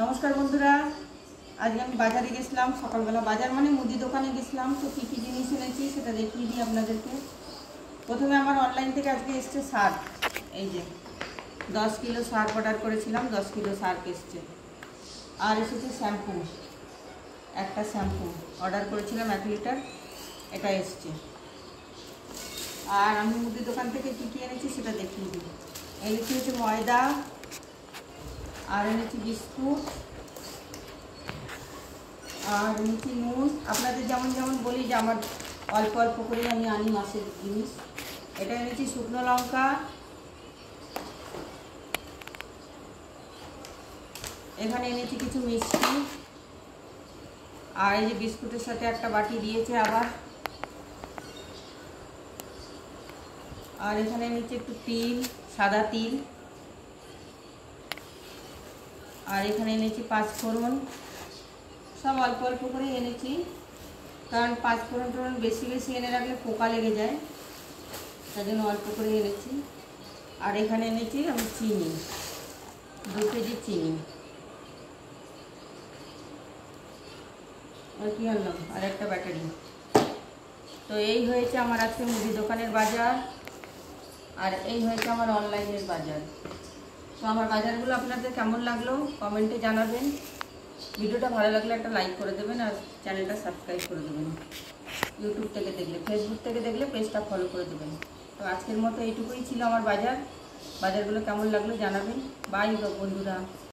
নমস্কার বন্ধুরা, আজকে আমি বাজারে গেছিলাম। সকালবেলা বাজার মানে মুদি দোকানে গেছিলাম। তো কী কী জিনিস এনেছি সেটা দেখিয়ে দিই আপনাদেরকে। প্রথমে আমার অনলাইন থেকে আজকে এসছে শার্ট। এই যে 10 কিলো শার্ট অর্ডার করেছিলাম, 10 কিলো শার্ট এসছে। আর এসেছে শ্যাম্পু, একটা শ্যাম্পু অর্ডার করেছিলাম 1 লিটার, এটা এসছে। আর আমি মুদি দোকান থেকে কী কী এনেছি সেটা দেখিয়ে দিই। এনেছি হচ্ছে ময়দা, আর এনেছি বিস্কুট, আর এনেছি নুন। আপনাদের যেমন যেমন বলি যে আমার অল্প অল্প করে আমি আনি মাসের জিনিস। এটা এনেছি শুকনো লঙ্কা, এখানে এনেছি কিছু মিষ্টি, আর এই যে বিস্কুটের সাথে একটা বাটি দিয়েছে আবার। আর এখানে এনেছি একটু তিল, সাদা তিল। আর এখানে এনেছি 5 ফোড়ন। সব অল্প অল্প করে এনেছি, কারণ 5 ফোড়ন বেশি বেশি এনে রাখলে পোকা লেগে যায়, তাই জন্য অল্প করে এনেছি। আর এখানে এনেছি আমি চিনি, 2 কেজি চিনি। আর কি আনলাম, আর একটা ব্যাটারি। তো এই হয়েছে আমার আজকে মুদি দোকানের বাজার, আর এই হয়েছে আমার অনলাইনের বাজার। তো আমার বাজারগুলো আপনাদের কেমন লাগলো কমেন্টে জানাবেন। ভিডিওটা ভালো লাগলে একটা লাইক করে দেবেন, আর চ্যানেলটা সাবস্ক্রাইব করে দেবেন। ইউটিউব থেকে দেখলে, ফেসবুক থেকে দেখলে পেজটা ফলো করে দেবেন। তো আজকের মতো এইটুকুই ছিল আমার বাজারগুলো কেমন লাগলো জানাবেন। বাই বন্ধুরা।